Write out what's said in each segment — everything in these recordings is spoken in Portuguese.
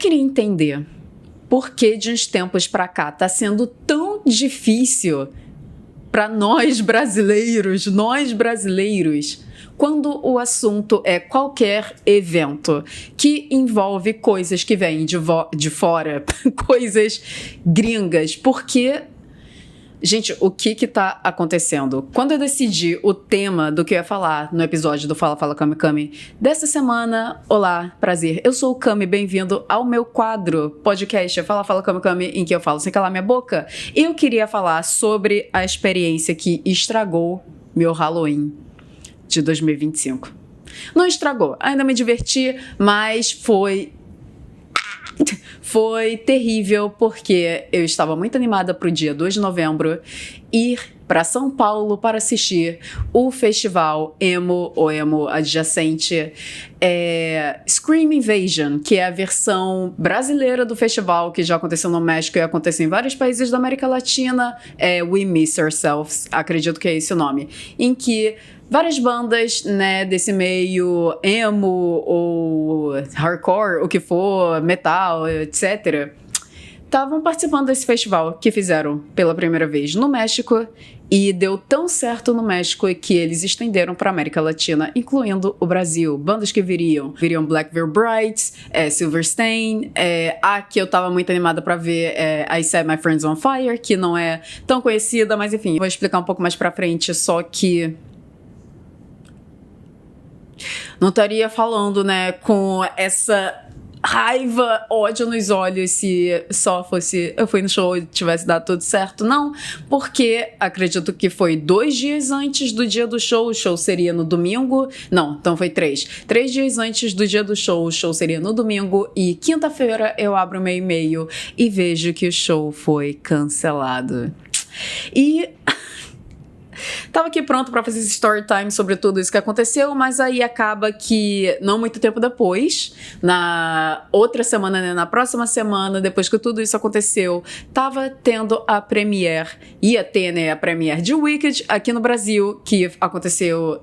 queria entender por que de uns tempos pra cá tá sendo tão difícil para nós brasileiros, quando o assunto é qualquer evento que envolve coisas que vêm de fora, coisas gringas, porque... Gente, o que tá acontecendo? Quando eu decidi o tema do que eu ia falar no episódio do Fala Fala Cami Cami dessa semana, olá, prazer, eu sou o Cami, bem-vindo ao meu quadro podcast Fala Fala Cami Cami, em que eu falo sem calar minha boca. Eu queria falar sobre a experiência que estragou meu Halloween de 2025. Não estragou, ainda me diverti, mas foi terrível, porque eu estava muito animada para o dia 2 de novembro ir para São Paulo para assistir o festival emo, ou emo adjacente, Scream Invasion, que é a versão brasileira do festival, que já aconteceu no México e aconteceu em vários países da América Latina, We Miss Ourselves, acredito que é esse o nome, em que várias bandas, né, desse meio emo ou hardcore, o que for, metal, etc., estavam participando desse festival que fizeram pela primeira vez no México, e deu tão certo no México que eles estenderam para a América Latina, incluindo o Brasil. Bandas que viriam Black Veil Brides, Silverstein, a que eu tava muito animada para ver I Set My Friends on Fire, que não é tão conhecida, mas enfim, vou explicar um pouco mais pra frente, só que não estaria falando, né, com essa raiva, ódio nos olhos se só fosse eu fui no show e tivesse dado tudo certo. Não, porque acredito que foi 2 dias antes do dia do show, o show seria no domingo. Não, então foi 3 dias antes do dia do show, o show seria no domingo, e quinta-feira eu abro meu e-mail e vejo que o show foi cancelado. E tava aqui pronto pra fazer esse story time sobre tudo isso que aconteceu, mas aí acaba que não muito tempo depois, na outra semana, né, na próxima semana, depois que tudo isso aconteceu, tava tendo a premiere, ia ter, né, a premiere de Wicked aqui no Brasil, que aconteceu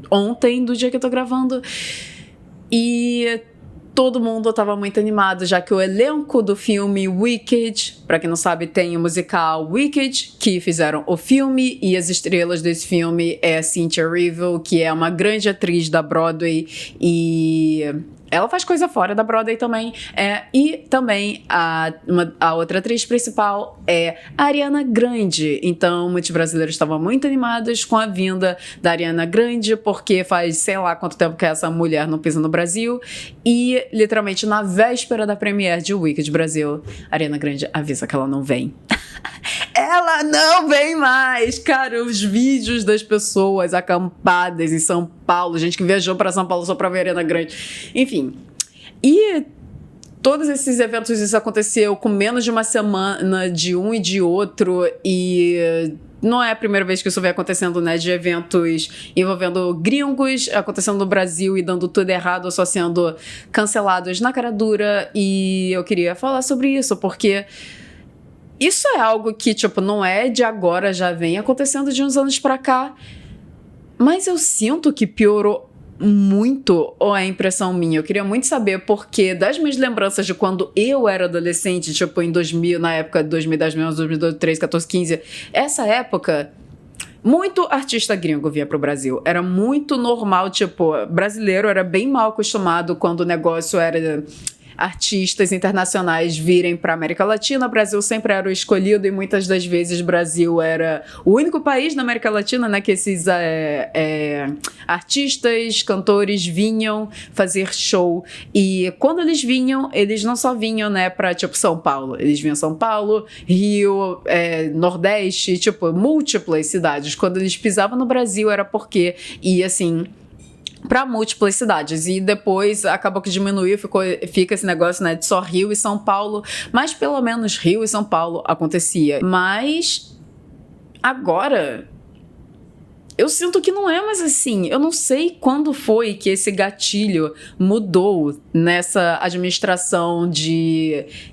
ontem, do dia que eu tô gravando, e todo mundo estava muito animado, já que o elenco do filme Wicked, para quem não sabe, tem o musical Wicked, que fizeram o filme, e as estrelas desse filme é a Cynthia Erivo, que é uma grande atriz da Broadway, e ela faz coisa fora da Broadway também. E também a outra atriz principal é a Ariana Grande. Então, muitos brasileiros estavam muito animados com a vinda da Ariana Grande, porque faz sei lá quanto tempo que essa mulher não pisa no Brasil. E, literalmente, na véspera da premiere de Wicked Brasil, a Ariana Grande avisa que ela não vem. Ela não vem mais! Cara, os vídeos das pessoas acampadas em São Paulo, gente que viajou para São Paulo só pra ver a Ariana Grande. Enfim. E todos esses eventos, isso aconteceu com menos de uma semana de um e de outro, e não é a primeira vez que isso vem acontecendo, né, de eventos envolvendo gringos, acontecendo no Brasil e dando tudo errado, só sendo cancelados na cara dura. E eu queria falar sobre isso, porque isso é algo que, tipo, não é de agora, já vem acontecendo de uns anos pra cá, mas eu sinto que piorou muito, ou é impressão minha? Eu queria muito saber, porque das minhas lembranças de quando eu era adolescente, tipo, em 2000, na época de 2010, 2011, 2013, 14, 15, essa época, muito artista gringo vinha pro Brasil. Era muito normal, tipo, brasileiro era bem mal acostumado quando o negócio era artistas internacionais virem para a América Latina. O Brasil sempre era o escolhido, e muitas das vezes o Brasil era o único país na América Latina, né, que esses artistas, cantores vinham fazer show. E quando eles vinham, eles não só vinham, né, para tipo São Paulo, eles vinham São Paulo, Rio, Nordeste, tipo múltiplas cidades. Quando eles pisavam no Brasil era porque ia assim para múltiplas cidades, e depois acabou que diminuiu, fica esse negócio, né, de só Rio e São Paulo, mas pelo menos Rio e São Paulo acontecia. Mas agora eu sinto que não é mais assim. Eu não sei quando foi que esse gatilho mudou nessa administração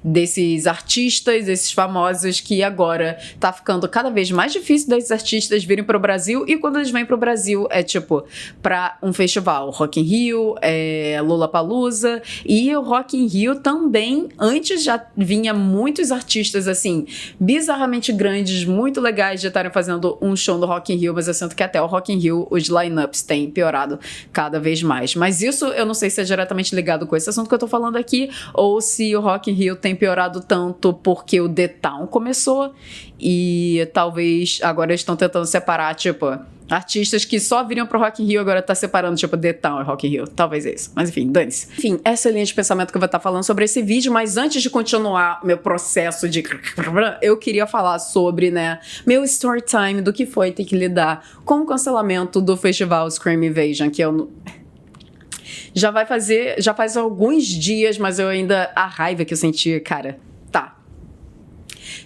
desses artistas, desses famosos, que agora tá ficando cada vez mais difícil desses artistas virem pro Brasil, e quando eles vêm pro Brasil é tipo pra um festival, Rock in Rio, Lollapalooza, e o Rock in Rio também, antes já vinha muitos artistas assim, bizarramente grandes, muito legais de estarem fazendo um show no Rock in Rio, mas eu sinto que até o Rock in Rio, os lineups têm piorado cada vez mais. Mas isso eu não sei se é diretamente ligado com esse assunto que eu tô falando aqui, ou se o Rock in Rio tem piorado tanto porque o The Town começou e talvez agora eles estão tentando separar, tipo, artistas que só viriam pro Rock in Rio, agora tá separando, tipo, The Town e Rock in Rio. Talvez é isso. Mas enfim, dane-se. Enfim, essa é a linha de pensamento que eu vou estar falando sobre esse vídeo, mas antes de continuar meu processo de... eu queria falar sobre, né, meu story time do que foi ter que lidar com o cancelamento do festival Scream Invasion, que eu... já faz alguns dias, mas eu ainda... a raiva que eu senti, cara...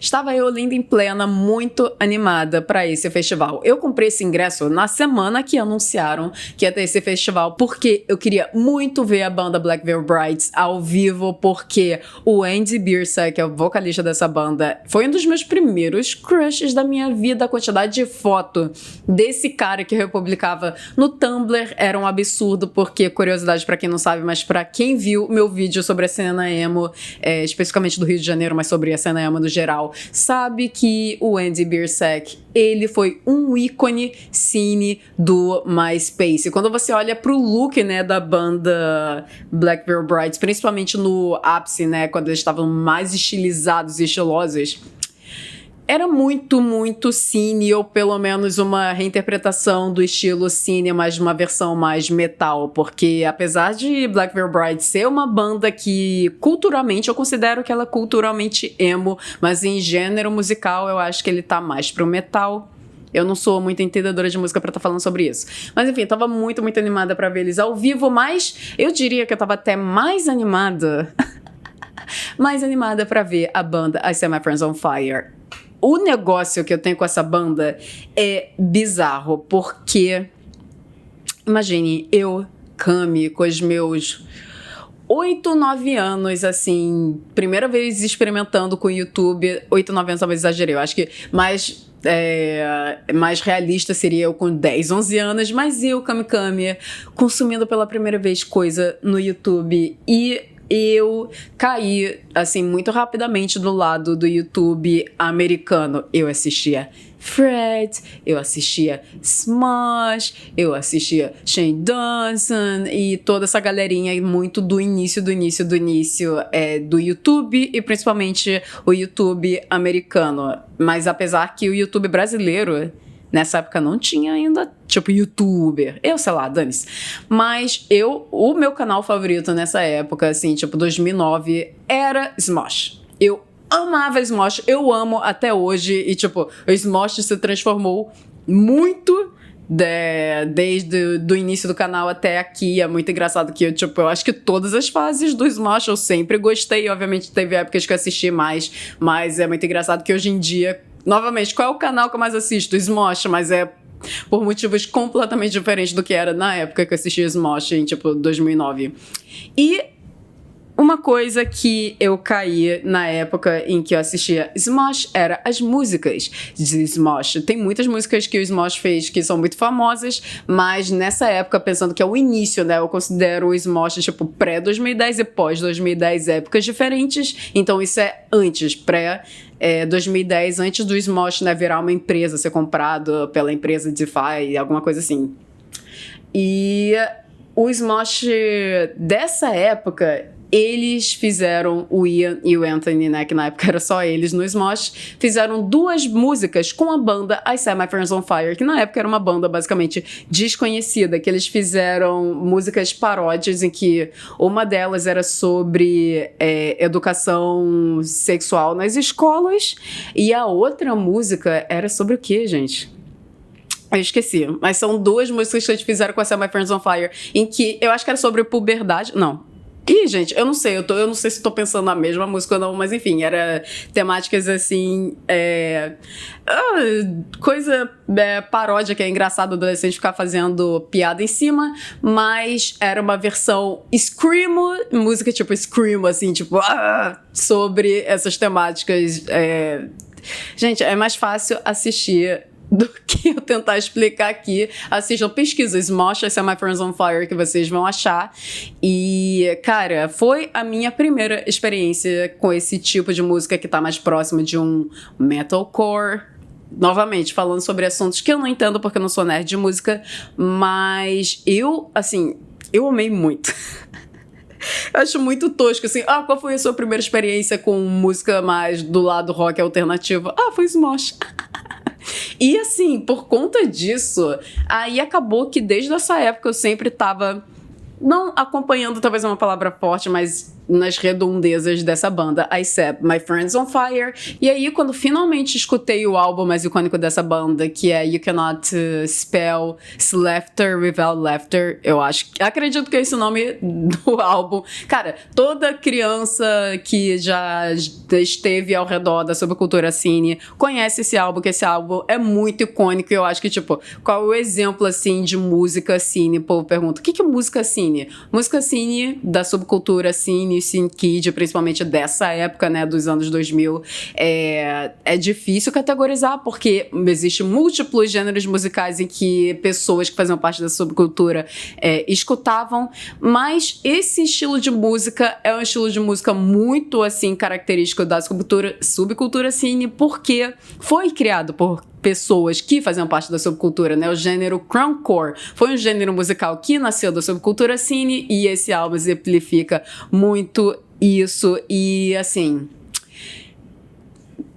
Estava eu linda em plena, muito animada para esse festival. Eu comprei esse ingresso na semana que anunciaram que ia ter esse festival, porque eu queria muito ver a banda Black Veil Brides ao vivo, porque o Andy Bierce, que é o vocalista dessa banda, foi um dos meus primeiros crushes da minha vida. A quantidade de foto desse cara que republicava no Tumblr era um absurdo, porque, curiosidade para quem não sabe, mas para quem viu meu vídeo sobre a cena emo, especificamente do Rio de Janeiro, mas sobre a cena emo no geral, sabe que o Andy Bierce, ele foi um ícone cine do MySpace. Quando você olha pro look, né, da banda Black Veil Brides, principalmente no ápice, né, quando eles estavam mais estilizados e estilosos, era muito, muito cine, ou pelo menos uma reinterpretação do estilo cine, mas uma versão mais metal, porque apesar de Black Veil Brides ser uma banda que culturalmente, eu considero que ela é culturalmente emo, mas em gênero musical eu acho que ele tá mais pro metal. Eu não sou muito entendedora de música pra estar falando sobre isso. Mas enfim, eu tava muito, muito animada pra ver eles ao vivo, mas eu diria que eu tava até mais animada pra ver a banda I Set My Friends on Fire. O negócio que eu tenho com essa banda é bizarro, porque, imagine, eu, Cami, com os meus 8, 9 anos, assim, primeira vez experimentando com o YouTube, 8, 9 anos talvez exagerei, eu acho que mais realista seria eu com 10, 11 anos, mas eu, Cami, consumindo pela primeira vez coisa no YouTube, e eu caí, assim, muito rapidamente do lado do YouTube americano. Eu assistia Fred, eu assistia Smosh, eu assistia Shane Dawson e toda essa galerinha muito do início do YouTube, e principalmente o YouTube americano. Mas apesar que o YouTube brasileiro nessa época não tinha ainda, tipo, youtuber. Eu sei lá, dane-se. Mas o meu canal favorito nessa época, assim, tipo, 2009, era Smosh. Eu amava Smosh, eu amo até hoje. E, tipo, o Smosh se transformou muito desde o início do canal até aqui. É muito engraçado que eu acho que todas as fases do Smosh eu sempre gostei. Obviamente teve épocas que eu assisti mais, mas é muito engraçado que hoje em dia, novamente, qual é o canal que eu mais assisto? Smosh, mas é por motivos completamente diferentes do que era na época que eu assistia Smosh, em, tipo, 2009. E uma coisa que eu caí na época em que eu assistia Smosh era as músicas de Smosh. Tem muitas músicas que o Smosh fez que são muito famosas, mas nessa época, pensando que é o início, né, eu considero o Smosh, tipo, pré-2010 e pós-2010 épocas diferentes, então isso é antes, 2010, antes do Smosh, né, virar uma empresa, ser comprado pela empresa DeFi, alguma coisa assim. E o Smosh dessa época, eles fizeram, o Ian e o Anthony, né, que na época era só eles no Smosh, fizeram 2 músicas com a banda I Set My Friends on Fire, que na época era uma banda basicamente desconhecida, que eles fizeram músicas paródias, em que uma delas era sobre educação sexual nas escolas, e a outra música era sobre o quê, gente? Eu esqueci, mas são 2 músicas que eles fizeram com a Set My Friends on Fire, em que eu acho que era sobre puberdade, não. Ih, gente, eu não sei, eu não sei se tô pensando na mesma música ou não, mas enfim, era temáticas assim, coisa paródia que é engraçado adolescente ficar fazendo piada em cima, mas era uma versão screamo, música tipo screamo, assim, tipo, sobre essas temáticas. Gente, é mais fácil assistir do que eu tentar explicar aqui. Assistam, pesquisa Smosh, esse é My Friends on Fire, que vocês vão achar. E, cara, foi a minha primeira experiência com esse tipo de música que tá mais próximo de um metalcore. Novamente, falando sobre assuntos que eu não entendo porque eu não sou nerd de música, mas eu amei muito. Eu acho muito tosco, assim, qual foi a sua primeira experiência com música mais do lado rock alternativo? Foi Smosh. E assim, por conta disso, aí acabou que desde essa época eu sempre tava, não acompanhando, talvez é uma palavra forte, mas nas redondezas dessa banda, ICEP, My Friends on Fire. E aí, quando finalmente escutei o álbum mais icônico dessa banda, que é You Cannot Spell Laughter Without Laughter, acredito que é esse o nome do álbum. Cara, toda criança que já esteve ao redor da subcultura cine conhece esse álbum, que esse álbum é muito icônico. E eu acho que, tipo, qual é o exemplo, assim, de música cine? O povo pergunta, o que é música cine? Música cine da subcultura cine, Cine Kid, principalmente dessa época, né, dos anos 2000, é difícil categorizar, porque existem múltiplos gêneros musicais em que pessoas que faziam parte da subcultura escutavam, mas esse estilo de música é um estilo de música muito, assim, característico da subcultura cine, porque foi criado por pessoas que faziam parte da subcultura, né? O gênero crunkcore foi um gênero musical que nasceu da subcultura cine e esse álbum exemplifica muito isso e, assim,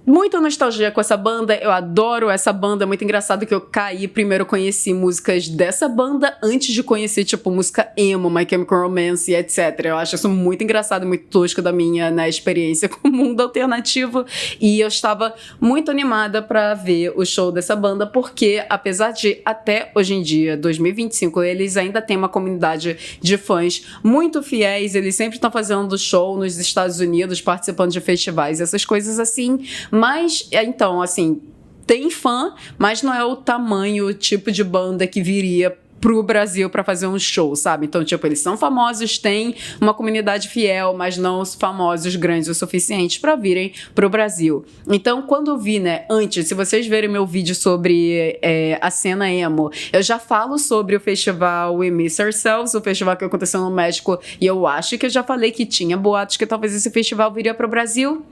muita nostalgia com essa banda, eu adoro essa banda, é muito engraçado que eu primeiro conheci músicas dessa banda antes de conhecer, tipo, música emo, My Chemical Romance e etc. Eu acho isso muito engraçado e muito tosco da minha, né, experiência com o mundo alternativo, e eu estava muito animada pra ver o show dessa banda, porque apesar de até hoje em dia, 2025, eles ainda têm uma comunidade de fãs muito fiéis, eles sempre estão fazendo show nos Estados Unidos, participando de festivais, essas coisas assim. Mas, então, assim, tem fã, mas não é o tamanho, o tipo de banda que viria pro Brasil pra fazer um show, sabe? Então, tipo, eles são famosos, têm uma comunidade fiel, mas não os famosos grandes o suficiente pra virem pro Brasil. Então, quando eu vi, né, antes, se vocês verem meu vídeo sobre a cena emo, eu já falo sobre o festival We Miss Ourselves, o festival que aconteceu no México, e eu acho que eu já falei que tinha boatos que talvez esse festival viria pro Brasil.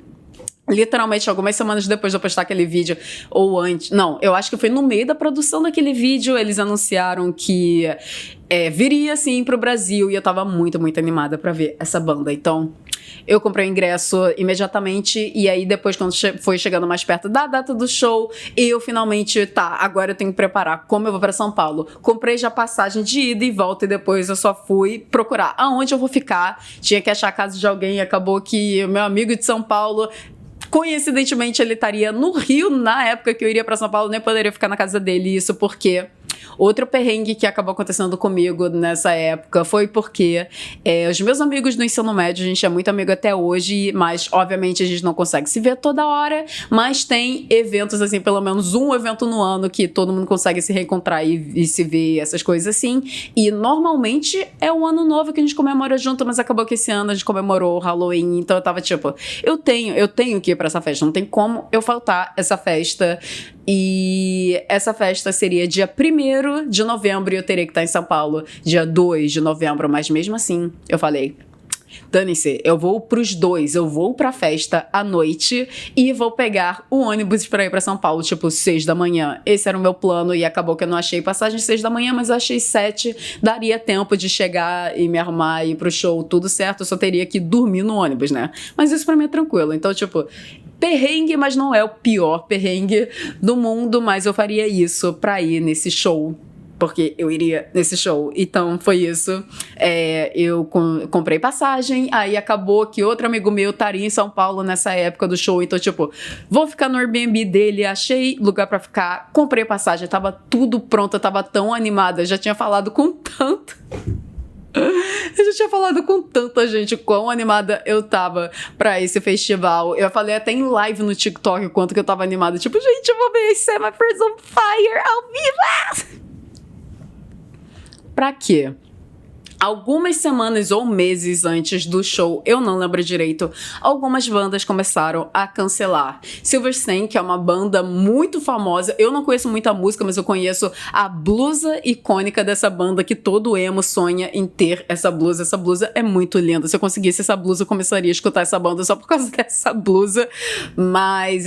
Literalmente, algumas semanas depois de eu postar aquele vídeo, ou antes... Não, eu acho que foi no meio da produção daquele vídeo, eles anunciaram que viria, sim, pro Brasil, e eu tava muito, muito animada pra ver essa banda. Então, eu comprei o ingresso imediatamente, e aí depois, quando foi chegando mais perto da data do show, eu finalmente, agora eu tenho que preparar como eu vou pra São Paulo. Comprei já passagem de ida e volta, e depois eu só fui procurar aonde eu vou ficar. Tinha que achar a casa de alguém, e acabou que o meu amigo de São Paulo... Coincidentemente, ele estaria no Rio na época que eu iria pra São Paulo, nem poderia ficar na casa dele. Isso porque outro perrengue que acabou acontecendo comigo nessa época foi porque os meus amigos do ensino médio, a gente é muito amigo até hoje, mas obviamente a gente não consegue se ver toda hora, mas tem eventos, assim, pelo menos um evento no ano que todo mundo consegue se reencontrar e se ver, essas coisas assim, e normalmente é o ano novo que a gente comemora junto, mas acabou que esse ano a gente comemorou o Halloween, então eu tava tipo, eu tenho que ir pra essa festa, não tem como eu faltar essa festa. E essa festa seria dia 1º de novembro e eu teria que estar em São Paulo dia 2 de novembro, mas mesmo assim eu falei, dane-se, eu vou pros dois, eu vou pra festa à noite e vou pegar o ônibus pra ir pra São Paulo, tipo 6 da manhã. Esse era o meu plano e acabou que eu não achei passagem 6 da manhã, mas eu achei 7, daria tempo de chegar e me arrumar e ir pro show, tudo certo, eu só teria que dormir no ônibus, né? Mas isso pra mim é tranquilo, então tipo... Perrengue, mas não é o pior perrengue do mundo, mas eu faria isso pra ir nesse show, porque eu iria nesse show. Então foi isso, eu comprei passagem, aí acabou que outro amigo meu estaria em São Paulo nessa época do show, então tipo, vou ficar no Airbnb dele, achei lugar pra ficar, comprei passagem, tava tudo pronto, eu tava tão animada, já tinha falado com tanto... Eu já tinha falado com tanta gente quão animada eu tava pra esse festival. Eu falei até em live no TikTok o quanto que eu tava animada. Tipo, gente, eu vou ver Set My Friends on Fire ao vivo! Pra quê? Algumas semanas ou meses antes do show, eu não lembro direito, algumas bandas começaram a cancelar. Silverstein, que é uma banda muito famosa, eu não conheço muita música, mas eu conheço a blusa icônica dessa banda que todo emo sonha em ter essa blusa. Essa blusa é muito linda. Se eu conseguisse essa blusa, eu começaria a escutar essa banda só por causa dessa blusa. Mas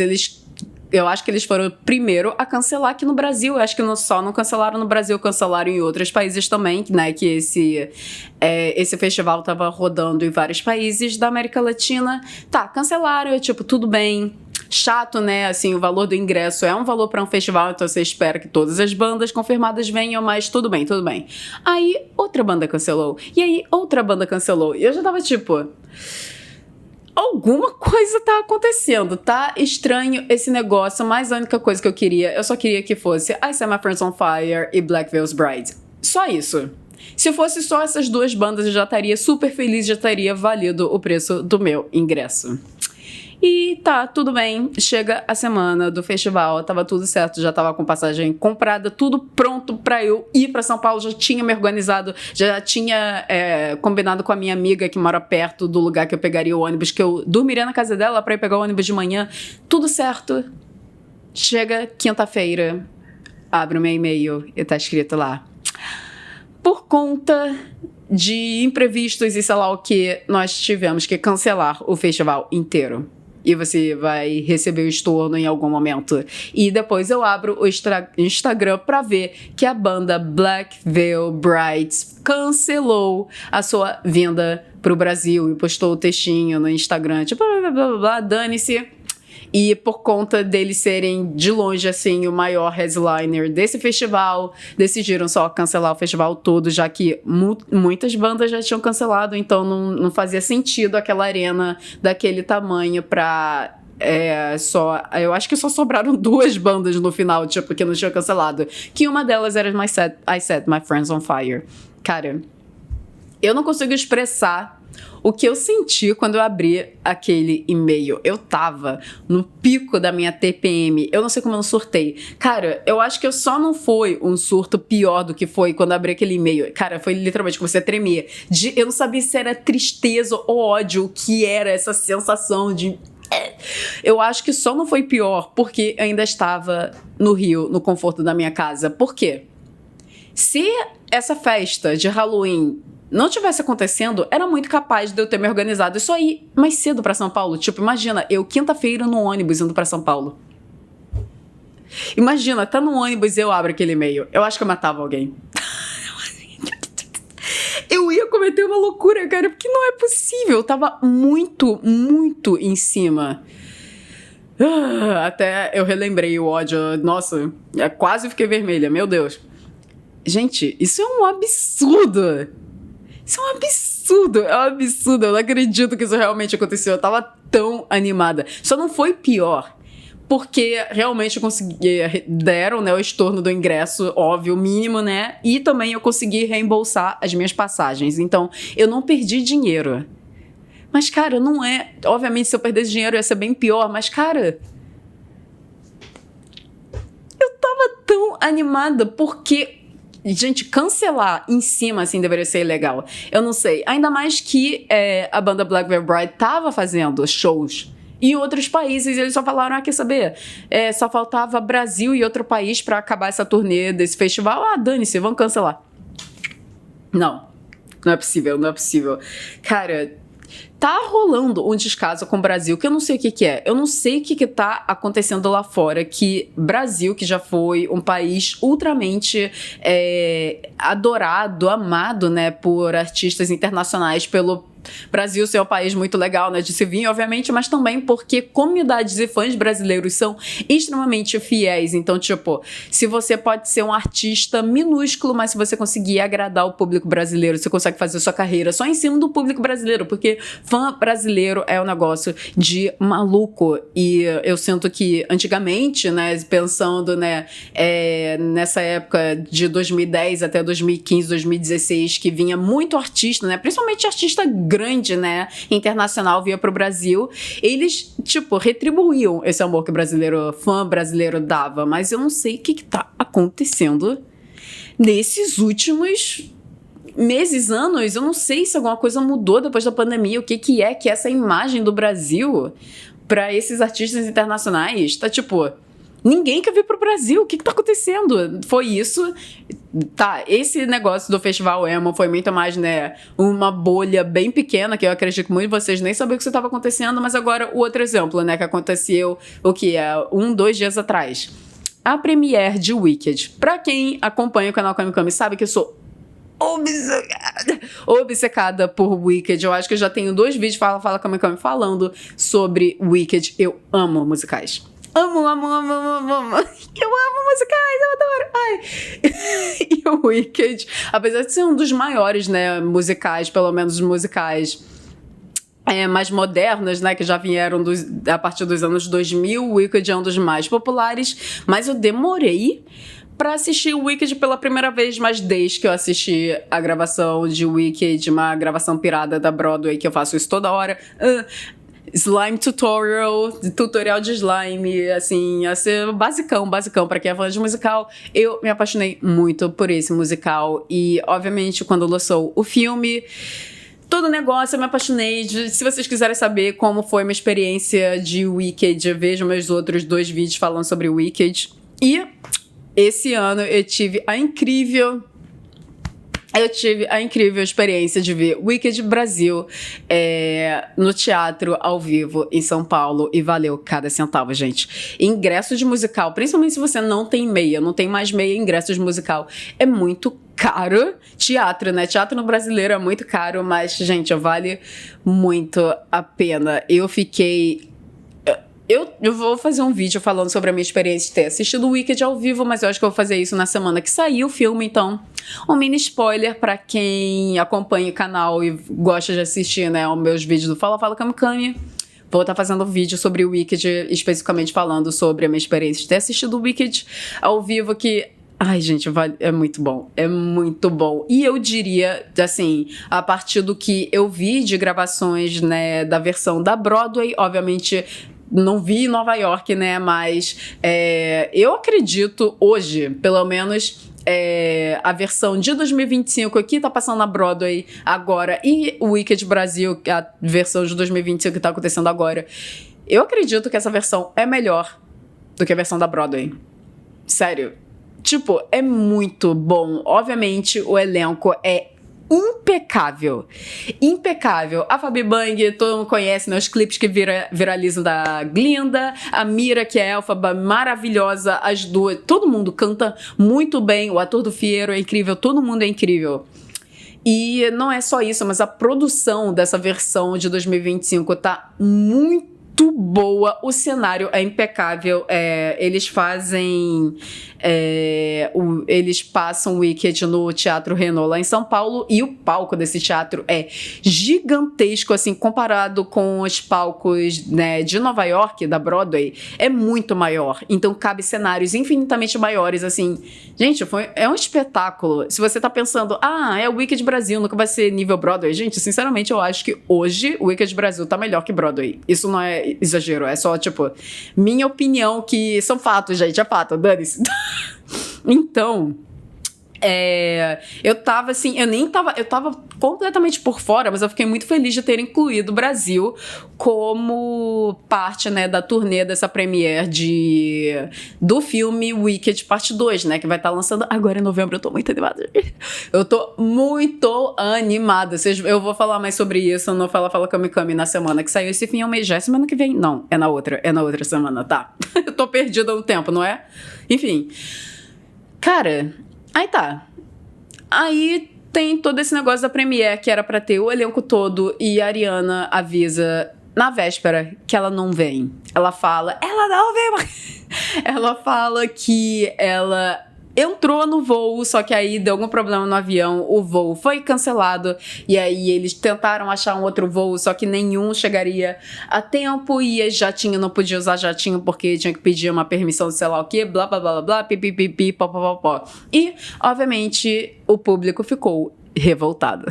eu acho que eles foram o primeiro a cancelar aqui no Brasil. Eu acho que só não cancelaram no Brasil, cancelaram em outros países também, né? Que esse festival tava rodando em vários países da América Latina. Tá, cancelaram, tipo, tudo bem. Chato, né? Assim, o valor do ingresso é um valor para um festival, então você espera que todas as bandas confirmadas venham, mas tudo bem, tudo bem. Aí, outra banda cancelou. E aí, outra banda cancelou. E eu já tava tipo... alguma coisa tá acontecendo, tá estranho esse negócio, mas a única coisa que eu só queria que fosse I Set My Friends on Fire e Black Veil's Bride. Só isso. Se fosse só essas duas bandas, eu já estaria super feliz, já teria valido o preço do meu ingresso. E tá, tudo bem, chega a semana do festival, tava tudo certo, já tava com passagem comprada, tudo pronto pra eu ir pra São Paulo, já tinha me organizado, já tinha combinado com a minha amiga que mora perto do lugar que eu pegaria o ônibus, que eu dormiria na casa dela pra ir pegar o ônibus de manhã, tudo certo. Chega quinta-feira, abre o meu e-mail e tá escrito lá: por conta de imprevistos e sei lá o que, nós tivemos que cancelar o festival inteiro. E você vai receber o estorno em algum momento. E depois eu abro o Instagram pra ver que a banda Black Veil Brides cancelou a sua vinda pro Brasil e postou o textinho no Instagram, tipo, blá, blá, blá, blá, dane-se. E por conta deles serem, de longe, assim, o maior headliner desse festival, decidiram só cancelar o festival todo, já que muitas bandas já tinham cancelado, então não fazia sentido aquela arena daquele tamanho pra... eu acho que só sobraram duas bandas no final, tipo, que não tinham cancelado. Que uma delas era I Set My Friends on Fire. Cara, eu não consigo expressar o que eu senti quando eu abri aquele e-mail. Eu tava no pico da minha TPM. Eu não sei como eu não surtei. Cara, eu acho que eu só não foi um surto pior do que foi quando eu abri aquele e-mail. Cara, foi literalmente que você tremer. Eu não sabia se era tristeza ou ódio, o que era essa sensação de... Eu acho que só não foi pior porque eu ainda estava no Rio, no conforto da minha casa. Por quê? Se essa festa de Halloween não tivesse acontecendo, era muito capaz de eu ter me organizado e só ir mais cedo pra São Paulo. Tipo, imagina, eu quinta-feira no ônibus indo pra São Paulo. Imagina, tá no ônibus e eu abro aquele e-mail. Eu acho que eu matava alguém. Eu ia cometer uma loucura, cara, porque não é possível. Eu tava muito, muito em cima. Até eu relembrei o ódio. Nossa, quase fiquei vermelha, meu Deus. Gente, isso é um absurdo. Isso é um absurdo, eu não acredito que isso realmente aconteceu, eu tava tão animada. Só não foi pior, porque realmente eu consegui, deram, né, o estorno do ingresso, óbvio, mínimo, né, e também eu consegui reembolsar as minhas passagens, então eu não perdi dinheiro. Mas, cara, não é, obviamente se eu perdesse dinheiro ia ser bem pior, mas, cara, eu tava tão animada, porque... gente, cancelar em cima, assim, deveria ser ilegal. Eu não sei. Ainda mais que a banda Black Veil Bride tava fazendo shows em outros países e eles só falaram, quer saber? Só faltava Brasil e outro país pra acabar essa turnê desse festival. Dane-se, vamos cancelar. Não é possível, não é possível. Cara... tá rolando um descaso com o Brasil, que eu não sei o que é. Eu não sei o que tá acontecendo lá fora, que Brasil, que já foi um país ultramente adorado, amado, né, por artistas internacionais, Brasil ser um país muito legal, né, de se vir, obviamente, mas também porque comunidades e fãs brasileiros são extremamente fiéis. Então, tipo, se você pode ser um artista minúsculo, mas se você conseguir agradar o público brasileiro, você consegue fazer sua carreira só em cima do público brasileiro, porque fã brasileiro é um negócio de maluco. E eu sinto que antigamente, né, pensando, né, nessa época de 2010 até 2015, 2016, que vinha muito artista, né, principalmente artista grande, né, internacional, vinha pro Brasil, eles, tipo, retribuíam esse amor que o brasileiro, fã brasileiro dava, mas eu não sei o que tá acontecendo nesses últimos meses, anos. Eu não sei se alguma coisa mudou depois da pandemia, o que é que essa imagem do Brasil para esses artistas internacionais tá, tipo, ninguém quer vir pro Brasil, o que tá acontecendo? Foi isso. Tá, esse negócio do Festival Emo foi muito mais, né, uma bolha bem pequena, que eu acredito que muitos de vocês nem sabiam que isso estava acontecendo, mas agora o outro exemplo, né, que aconteceu, o que é, 2 dias atrás. A premiere de Wicked. Pra quem acompanha o canal Kamikami sabe que eu sou obcecada por Wicked. Eu acho que eu já tenho 2 vídeos Fala Kamikami falando sobre Wicked. Eu amo musicais. Amo. Eu amo musicais, eu adoro. Ai. E o Wicked, apesar de ser um dos maiores, né, musicais, pelo menos musicais mais modernos, né, que já vieram a partir dos anos 2000, o Wicked é um dos mais populares, mas eu demorei pra assistir o Wicked pela primeira vez, mas desde que eu assisti a gravação de Wicked, uma gravação pirada da Broadway, que eu faço isso toda hora, slime tutorial de slime, assim, basicão pra quem é fã de musical. Eu me apaixonei muito por esse musical e, obviamente, quando lançou o filme, todo o negócio, eu me apaixonei. Se vocês quiserem saber como foi minha experiência de Wicked, vejam meus outros 2 vídeos falando sobre Wicked. E esse ano eu tive a incrível experiência de ver Wicked Brasil no teatro ao vivo em São Paulo e valeu cada centavo, gente. Ingresso de musical, principalmente se você não tem meia, não tem mais meia, ingresso de musical é muito caro. Teatro, né? Teatro no brasileiro é muito caro, mas, gente, vale muito a pena. Eu fiquei... Eu vou fazer um vídeo falando sobre a minha experiência de ter assistido o Wicked ao vivo, mas eu acho que eu vou fazer isso na semana que sair o filme, então um mini spoiler pra quem acompanha o canal e gosta de assistir, né, os meus vídeos do Fala Kamikami. Vou estar fazendo um vídeo sobre o Wicked, especificamente falando sobre a minha experiência de ter assistido o Wicked ao vivo, que... Ai, gente, é muito bom. É muito bom. E eu diria, assim, a partir do que eu vi de gravações, né, da versão da Broadway, obviamente... Não vi em Nova York, né? Mas eu acredito hoje, pelo menos, a versão de 2025 aqui tá passando na Broadway agora e o Wicked Brasil, a versão de 2025 que tá acontecendo agora. Eu acredito que essa versão é melhor do que a versão da Broadway. Sério. Tipo, é muito bom. Obviamente, o elenco é impecável. A Fabi Bang, todo mundo conhece, né, os clipes que viralizam da Glinda, a Mira, que é Elphaba, maravilhosa, as duas, todo mundo canta muito bem, o ator do Fiero é incrível, todo mundo é incrível. E não é só isso, mas a produção dessa versão de 2025 tá muito boa, o cenário é impecável, eles fazem eles passam o Wicked no Teatro Renault lá em São Paulo e o palco desse teatro é gigantesco, assim, comparado com os palcos, né, de Nova York, da Broadway, é muito maior, então cabe cenários infinitamente maiores, assim, gente, é um espetáculo. Se você tá pensando, é o Wicked Brasil, nunca vai ser nível Broadway, gente, sinceramente eu acho que hoje o Wicked Brasil tá melhor que Broadway, isso não é exagero, é só, tipo, minha opinião, que são fatos, gente, é fato, dane-se. Então, eu tava assim, eu tava completamente por fora, mas eu fiquei muito feliz de ter incluído o Brasil como parte, né, da turnê dessa premiere do filme Wicked Parte 2, né, que vai estar lançando agora em novembro. Eu tô muito animada. Eu tô muito animada. Eu vou falar mais sobre isso no Fala Kamikami na semana que saiu esse filme. Já é semana que vem? Não, é na outra semana, tá? Eu tô perdida no tempo, não é? Enfim. Cara, aí tá. Aí tem todo esse negócio da Premiere, que era pra ter o elenco todo, e a Ariana avisa na véspera que ela não vem. Ela fala, ela não vem mais. Ela fala que ela entrou no voo, só que aí deu algum problema no avião, o voo foi cancelado, e aí eles tentaram achar um outro voo, só que nenhum chegaria a tempo, e jatinho não podia usar jatinho porque tinha que pedir uma permissão de sei lá o que, blá blá blá blá, pipipipi, pó. E, obviamente, o público ficou revoltado.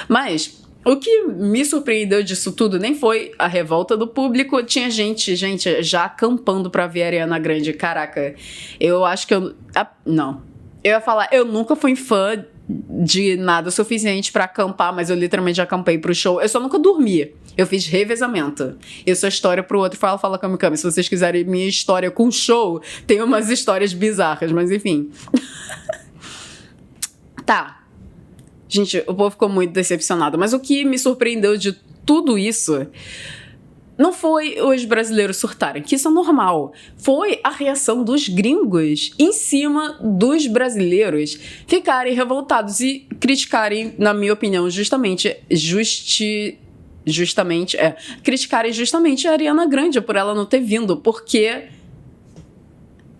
Mas o que me surpreendeu disso tudo nem foi a revolta do público. Tinha gente já acampando pra ver a Ariana Grande. Caraca, eu acho que não. Eu ia falar, eu nunca fui fã de nada suficiente pra acampar, mas eu literalmente já acampei pro show. Eu só nunca dormi. Eu fiz revezamento. Eu sou história pro outro, fala Kami. Se vocês quiserem minha história com show, tem umas histórias bizarras, mas enfim. Tá. Gente, o povo ficou muito decepcionado. Mas o que me surpreendeu de tudo isso não foi os brasileiros surtarem, que isso é normal. Foi a reação dos gringos em cima dos brasileiros ficarem revoltados e criticarem, na minha opinião, criticarem justamente a Ariana Grande por ela não ter vindo, porque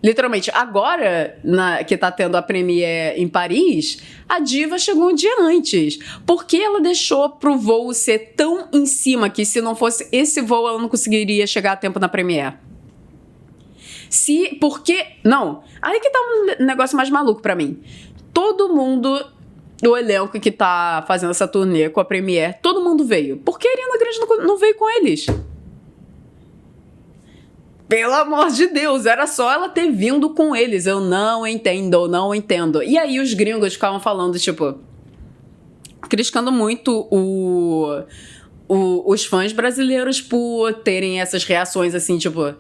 literalmente, agora que tá tendo a Premiere em Paris, a diva chegou um dia antes. Por que ela deixou pro voo ser tão em cima que se não fosse esse voo ela não conseguiria chegar a tempo na Premiere? Por que... Não, aí que tá um negócio mais maluco pra mim. Todo mundo do elenco que tá fazendo essa turnê com a Premiere, todo mundo veio. Por que a Ariana Grande não veio com eles? Pelo amor de Deus, era só ela ter vindo com eles. Eu não entendo. E aí os gringos ficavam falando, tipo, criticando muito os fãs brasileiros por terem essas reações assim, tipo,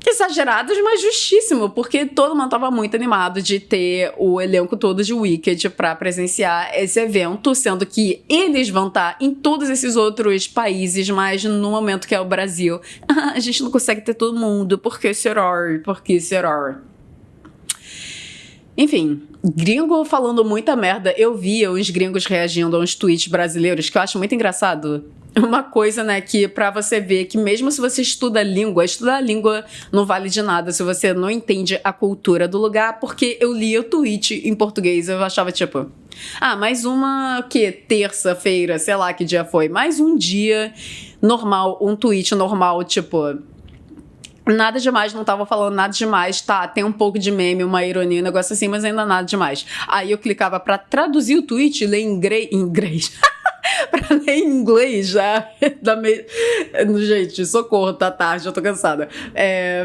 exageradas, mas justíssimo, porque todo mundo tava muito animado de ter o elenco todo de Wicked pra presenciar esse evento, sendo que eles vão estar em todos esses outros países, mas no momento que é o Brasil, a gente não consegue ter todo mundo, por que será? Enfim, gringo falando muita merda. Eu via os gringos reagindo a uns tweets brasileiros que eu acho muito engraçado. Uma coisa, né, que pra você ver que mesmo se você estudar a língua não vale de nada se você não entende a cultura do lugar, porque eu lia o tweet em português, eu achava tipo, mais uma, terça-feira, sei lá que dia foi, mais um dia normal, um tweet normal, tipo, nada demais, não tava falando nada demais, tá, tem um pouco de meme, uma ironia, um negócio assim, mas ainda nada demais. Aí eu clicava pra traduzir o tweet e ler em inglês. Pra ler em inglês já. Gente, socorro, tá tarde, eu tô cansada.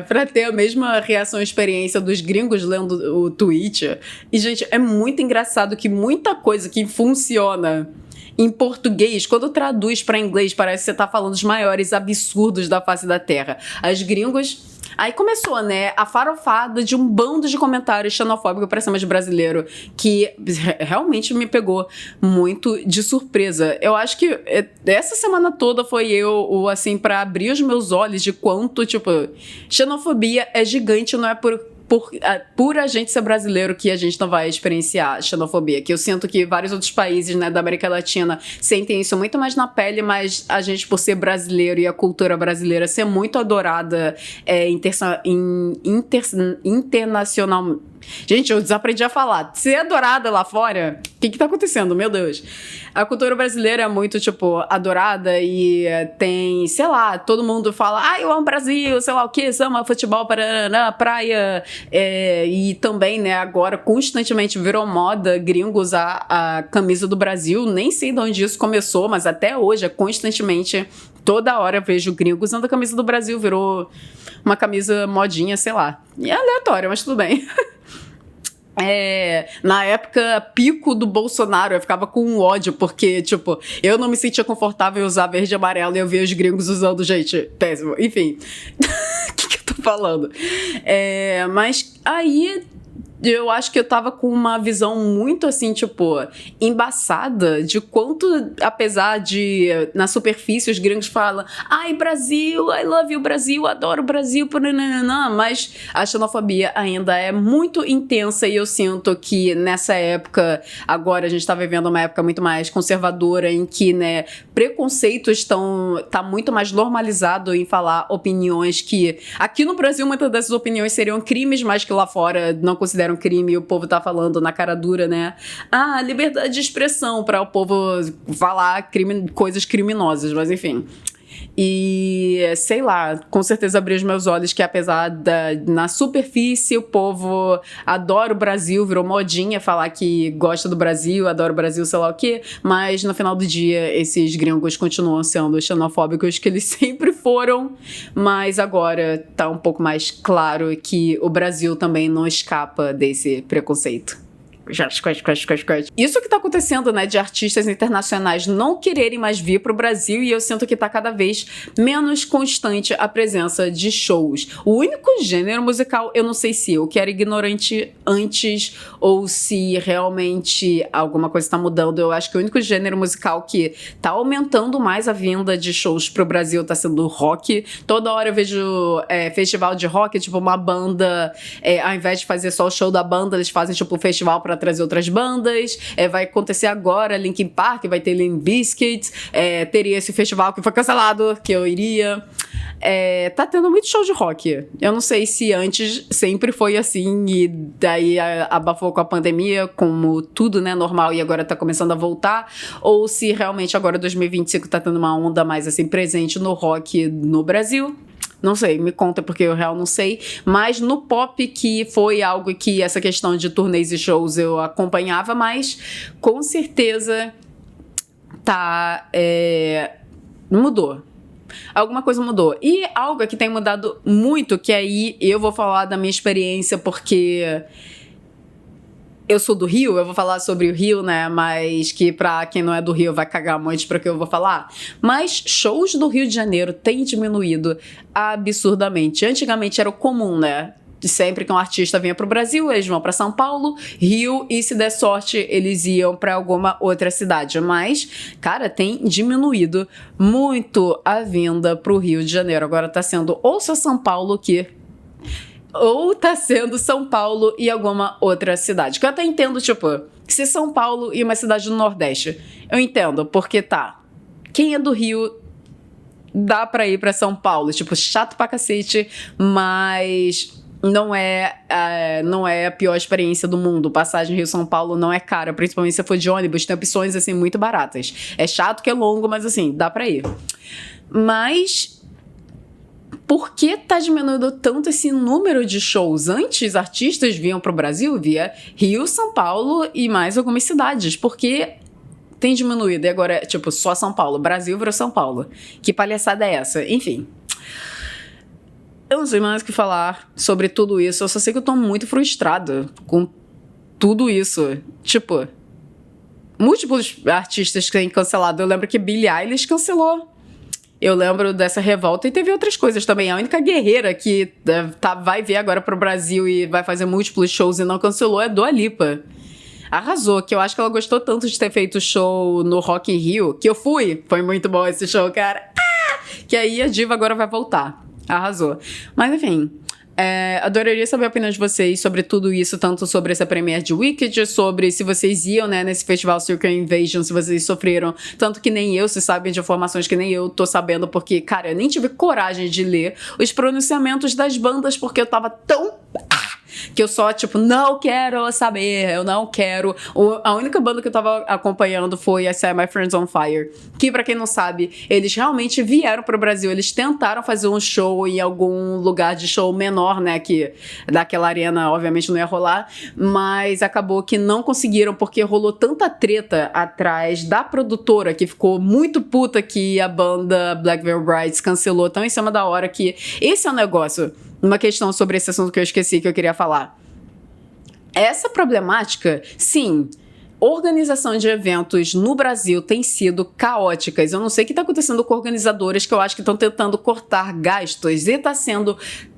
Pra ter a mesma reação e experiência dos gringos lendo o tweet. E, gente, é muito engraçado que muita coisa que funciona em português, quando traduz pra inglês, parece que você tá falando os maiores absurdos da face da Terra. As gringos... Aí começou, né, a farofada de um bando de comentários xenofóbicos pra cima de brasileiro, que realmente me pegou muito de surpresa. Eu acho que essa semana toda foi assim, pra abrir os meus olhos de quanto, tipo, xenofobia é gigante, não é por a gente ser brasileiro que a gente não vai experienciar xenofobia, que eu sinto que vários outros países, né, da América Latina sentem isso muito mais na pele, mas a gente, por ser brasileiro e a cultura brasileira ser muito adorada internacional. Gente, eu desaprendi a falar. Ser adorada lá fora, o que tá acontecendo? Meu Deus. A cultura brasileira é muito, tipo, adorada e tem, sei lá, todo mundo fala, eu amo o Brasil, sei lá o quê, ama futebol, paraná, praia. E também, né, agora constantemente virou moda gringo usar a camisa do Brasil. Nem sei de onde isso começou, mas até hoje é constantemente, toda hora eu vejo gringo usando a camisa do Brasil. Virou uma camisa modinha, sei lá. E é aleatório, mas tudo bem. Na época pico do Bolsonaro, eu ficava com ódio, porque, tipo, eu não me sentia confortável em usar verde e amarelo e eu via os gringos usando, gente, péssimo. Enfim, o que eu tô falando? Mas aí eu acho que eu tava com uma visão muito assim, tipo, embaçada de quanto, apesar de na superfície os gringos falam, ai, Brasil, I love you, Brasil, adoro o Brasil, mas a xenofobia ainda é muito intensa e eu sinto que nessa época, agora a gente tá vivendo uma época muito mais conservadora em que, né, preconceitos tá muito mais normalizado em falar opiniões que aqui no Brasil muitas dessas opiniões seriam crimes, mas que lá fora não consideram crime e o povo tá falando na cara dura, né? Ah, liberdade de expressão para o povo falar coisas criminosas, mas enfim. E, sei lá, com certeza abri os meus olhos que apesar na superfície o povo adora o Brasil, virou modinha falar que gosta do Brasil, adora o Brasil, sei lá o quê, mas no final do dia esses gringos continuam sendo xenofóbicos que eles sempre foram, mas agora tá um pouco mais claro que o Brasil também não escapa desse preconceito. Isso que tá acontecendo, né, de artistas internacionais não quererem mais vir pro Brasil e eu sinto que tá cada vez menos constante a presença de shows. O único gênero musical, eu não sei se eu que era ignorante antes ou se realmente alguma coisa tá mudando, eu acho que o único gênero musical que tá aumentando mais a vinda de shows pro Brasil tá sendo o rock. Toda hora eu vejo festival de rock, tipo uma banda, ao invés de fazer só o show da banda, eles fazem tipo um festival pra trazer outras bandas, vai acontecer agora Linkin Park, vai ter Limp Bizkit, teria esse festival que foi cancelado, que eu iria. Tá tendo muito show de rock. Eu não sei se antes sempre foi assim e daí abafou com a pandemia, como tudo, né, normal e agora tá começando a voltar, ou se realmente agora 2025 tá tendo uma onda mais assim presente no rock no Brasil. Não sei, me conta porque eu real não sei. Mas no pop, que foi algo que essa questão de turnês e shows eu acompanhava mais, com certeza mudou. Alguma coisa mudou. E algo que tem mudado muito, que aí eu vou falar da minha experiência, porque eu sou do Rio, eu vou falar sobre o Rio, né? Mas que pra quem não é do Rio vai cagar um monte pra que eu vou falar. Mas shows do Rio de Janeiro têm diminuído absurdamente. Antigamente era o comum, né? Sempre que um artista vinha pro Brasil, eles vão pra São Paulo, Rio, e se der sorte, eles iam pra alguma outra cidade. Mas, cara, tem diminuído muito a vinda pro Rio de Janeiro. Agora tá sendo ou só São Paulo ou tá sendo São Paulo e alguma outra cidade. Que eu até entendo, tipo, se São Paulo e uma cidade do Nordeste, eu entendo, porque quem é do Rio dá pra ir pra São Paulo, tipo, chato pra cacete, mas não é a pior experiência do mundo. Passagem Rio-São Paulo não é cara, principalmente se for de ônibus, tem opções, assim, muito baratas. É chato que é longo, mas, assim, dá pra ir. Mas por que tá diminuindo tanto esse número de shows? Antes, artistas vinham pro Brasil via Rio, São Paulo e mais algumas cidades. Por que tem diminuído? E agora, tipo, só São Paulo. Brasil virou São Paulo. Que palhaçada é essa? Enfim. Eu não sei mais o que falar sobre tudo isso. Eu só sei que eu tô muito frustrada com tudo isso. Tipo, múltiplos artistas que têm cancelado. Eu lembro que Billie Eilish cancelou. Eu lembro dessa revolta e teve outras coisas também. A única guerreira que vai vir agora pro Brasil e vai fazer múltiplos shows e não cancelou é Dua Lipa. Arrasou, que eu acho que ela gostou tanto de ter feito show no Rock in Rio, que eu fui. Foi muito bom esse show, cara. Que aí a diva agora vai voltar. Arrasou. Mas enfim, adoraria saber a opinião de vocês sobre tudo isso, tanto sobre essa premiere de Wicked, sobre se vocês iam, né, nesse festival Circle Invasion, se vocês sofreram, tanto que nem eu, se sabem de informações que nem eu tô sabendo, porque, cara, eu nem tive coragem de ler os pronunciamentos das bandas, porque eu tava tão que eu só, tipo, não quero saber, eu não quero. A única banda que eu tava acompanhando foi a Set My Friends on Fire, que, pra quem não sabe, eles realmente vieram pro Brasil, eles tentaram fazer um show em algum lugar de show menor, né, que daquela arena, obviamente, não ia rolar, mas acabou que não conseguiram, porque rolou tanta treta atrás da produtora, que ficou muito puta que a banda Black Veil Brides cancelou tão em cima da hora, que esse é o negócio. Uma questão sobre esse assunto que eu esqueci que eu queria falar. Essa problemática, sim, organização de eventos no Brasil tem sido caóticas. Eu não sei o que está acontecendo com organizadoras que eu acho que estão tentando cortar gastos e está sendo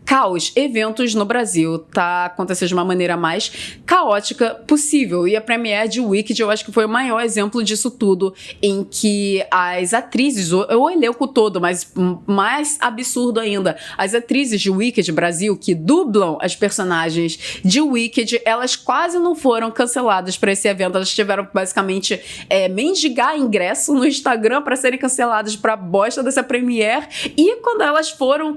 caos. Eventos no Brasil tá acontecendo de uma maneira mais caótica possível. E a premiere de Wicked, eu acho que foi o maior exemplo disso tudo, em que as atrizes, o elenco todo, mas mais absurdo ainda, as atrizes de Wicked Brasil, que dublam as personagens de Wicked, elas quase não foram canceladas para esse evento. Elas tiveram basicamente mendigar ingresso no Instagram para serem canceladas para bosta dessa premiere. E quando elas foram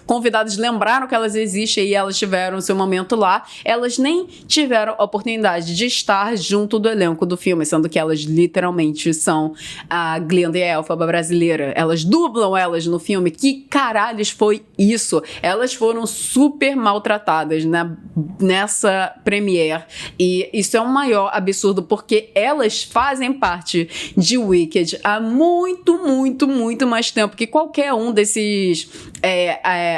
convidadas, lembraram que elas existem e elas tiveram seu momento lá, elas nem tiveram a oportunidade de estar junto do elenco do filme, sendo que elas literalmente são a Glenda e a Elphaba brasileira. Elas dublam elas no filme. Que caralhos foi isso? Elas foram super maltratadas, né, nessa premiere. E isso é um maior absurdo, porque elas fazem parte de Wicked há muito, muito, muito mais tempo que qualquer um desses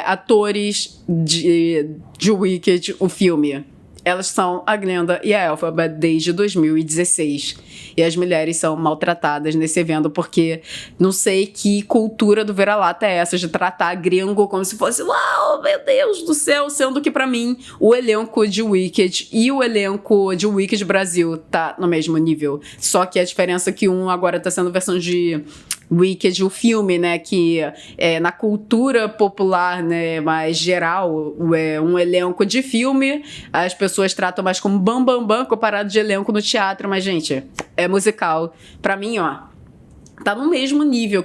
atores de Wicked, o filme. Elas são a Glenda e a Elphaba desde 2016. E as mulheres são maltratadas nesse evento porque não sei que cultura do vira-lata é essa de tratar gringo como se fosse, uau, meu Deus do céu, sendo que pra mim o elenco de Wicked e o elenco de Wicked Brasil tá no mesmo nível. Só que a diferença é que um agora tá sendo versão de Wicked, o filme, né, que na cultura popular, né, mais geral, um elenco de filme, as pessoas tratam mais como bam comparado de elenco no teatro, mas, gente, é musical. Pra mim, ó, tá no mesmo nível.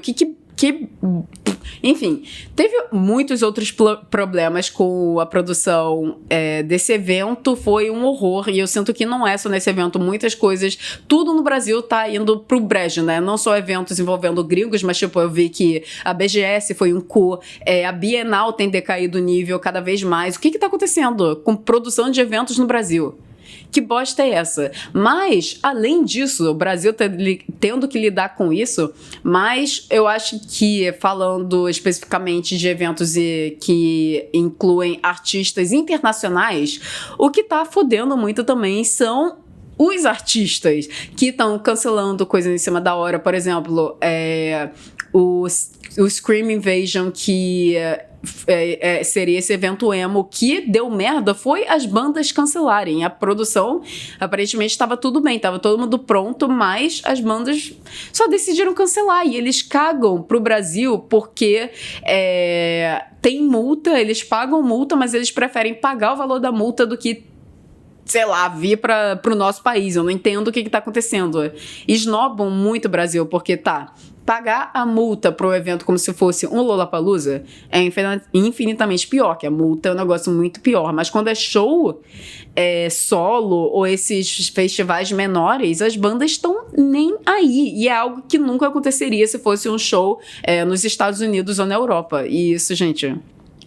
Enfim, teve muitos outros problemas com a produção desse evento, foi um horror, e eu sinto que não é só nesse evento, muitas coisas, tudo no Brasil tá indo pro brejo, né, não só eventos envolvendo gringos, mas tipo, eu vi que a BGS foi um cu, a Bienal tem decaído o nível cada vez mais. O que tá acontecendo com produção de eventos no Brasil? Que bosta é essa? Mas, além disso, o Brasil tendo que lidar com isso, mas eu acho que, falando especificamente de eventos que incluem artistas internacionais, o que tá fodendo muito também são os artistas que estão cancelando coisas em cima da hora. Por exemplo, o Scream Invasion, que seria esse evento emo, que deu merda foi as bandas cancelarem. A produção, aparentemente, estava tudo bem, estava todo mundo pronto, mas as bandas só decidiram cancelar. E eles cagam pro Brasil porque tem multa, eles pagam multa, mas eles preferem pagar o valor da multa do que, sei lá, vir pro nosso país. Eu não entendo o que tá acontecendo. Esnobam muito o Brasil, porque pagar a multa pro evento como se fosse um Lollapalooza é infinitamente pior, que a multa é um negócio muito pior. Mas quando é show solo ou esses festivais menores, as bandas estão nem aí. E é algo que nunca aconteceria se fosse um show nos Estados Unidos ou na Europa. E isso, gente,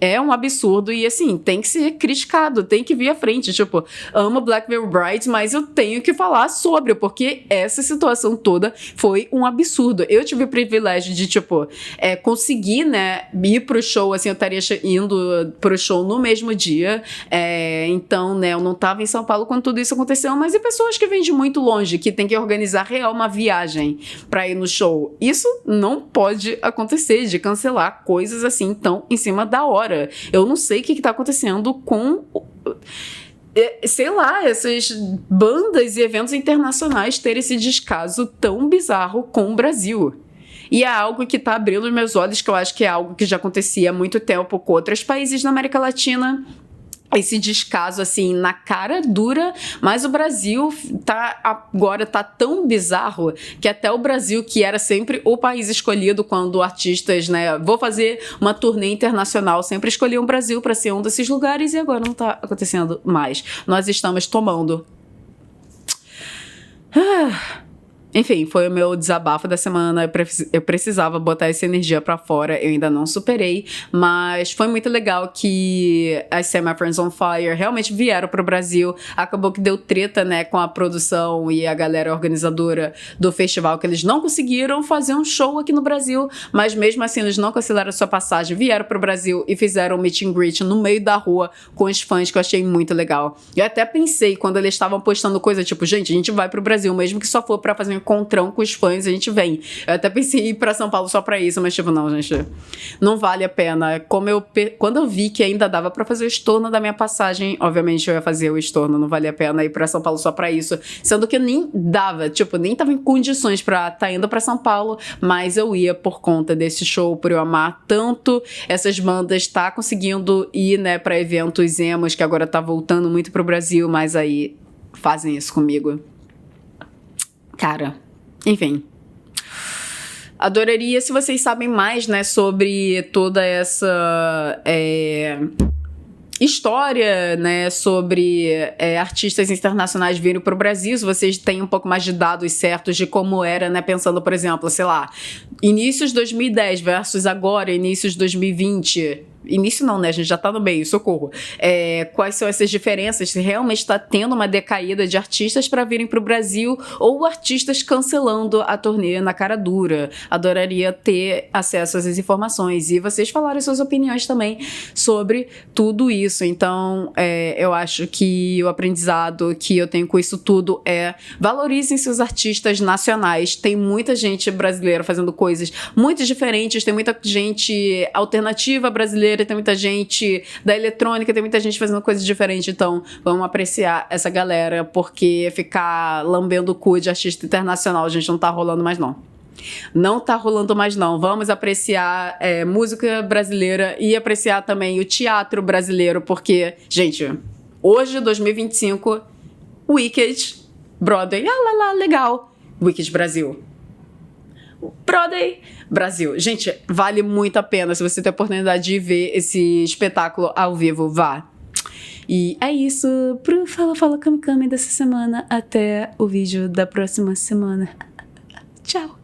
é um absurdo e, assim, tem que ser criticado, tem que vir à frente. Tipo, amo Black Veil Brides, mas eu tenho que falar sobre, porque essa situação toda foi um absurdo. Eu tive o privilégio de, tipo, conseguir, né, ir pro show, assim, eu estaria indo pro show no mesmo dia. Então, né, eu não tava em São Paulo quando tudo isso aconteceu, mas e pessoas que vêm de muito longe, que tem que organizar real uma viagem pra ir no show. Isso não pode acontecer, de cancelar coisas assim tão em cima da hora. Eu não sei o que tá acontecendo com, sei lá, essas bandas e eventos internacionais terem esse descaso tão bizarro com o Brasil. E é algo que tá abrindo os meus olhos, que eu acho que é algo que já acontecia há muito tempo com outros países da América Latina. Esse descaso, assim, na cara dura, mas o Brasil agora tá tão bizarro que até o Brasil, que era sempre o país escolhido quando artistas, né, vou fazer uma turnê internacional, sempre escolhiam o Brasil para ser um desses lugares, e agora não tá acontecendo mais. Nós estamos tomando. Enfim, foi o meu desabafo da semana. Eu precisava botar essa energia pra fora. Eu ainda não superei, mas foi muito legal que as Semi Friends on Fire realmente vieram pro Brasil. Acabou que deu treta, né, com a produção e a galera organizadora do festival, que eles não conseguiram fazer um show aqui no Brasil, mas mesmo assim eles não cancelaram sua passagem, vieram pro Brasil e fizeram um meet and greet no meio da rua com os fãs, que eu achei muito legal. Eu até pensei, quando eles estavam postando coisa tipo, gente, a gente vai pro Brasil, mesmo que só for pra fazer um encontrão com os fãs, a gente vem. Eu até pensei em ir pra São Paulo só pra isso, mas tipo, não, gente, não vale a pena. Quando eu vi que ainda dava pra fazer o estorno da minha passagem, obviamente eu ia fazer o estorno, não valia a pena ir pra São Paulo só pra isso, sendo que nem dava, tipo, nem tava em condições pra tá indo pra São Paulo, mas eu ia por conta desse show, por eu amar tanto essas bandas, tá conseguindo ir, né, pra eventos emos, que agora tá voltando muito pro Brasil, mas aí fazem isso comigo. Cara, enfim. Adoraria se vocês sabem mais, né, sobre toda essa história, né, sobre artistas internacionais virem para o Brasil, se vocês têm um pouco mais de dados certos de como era, né, pensando, por exemplo, sei lá, inícios de 2010 versus agora, inícios de 2020... Início não, né? A gente já tá no meio, socorro. Quais são essas diferenças? Se realmente está tendo uma decaída de artistas para virem para o Brasil ou artistas cancelando a turnê na cara dura. Adoraria ter acesso a essas informações. E vocês falarem suas opiniões também sobre tudo isso. Então, eu acho que o aprendizado que eu tenho com isso tudo valorizem seus artistas nacionais. Tem muita gente brasileira fazendo coisas muito diferentes, tem muita gente alternativa brasileira, tem muita gente da eletrônica, tem muita gente fazendo coisas diferentes, então vamos apreciar essa galera, porque ficar lambendo o cu de artista internacional, a gente não tá rolando mais não. Não tá rolando mais não. Vamos apreciar música brasileira e apreciar também o teatro brasileiro, porque, gente, hoje, 2025, Wicked, Broadway, legal, Wicked Brasil. Broadway, Brasil. Gente, vale muito a pena. Se você tem a oportunidade de ver esse espetáculo ao vivo, vá. E é isso pro Fala Kami dessa semana. Até o vídeo da próxima semana. Tchau.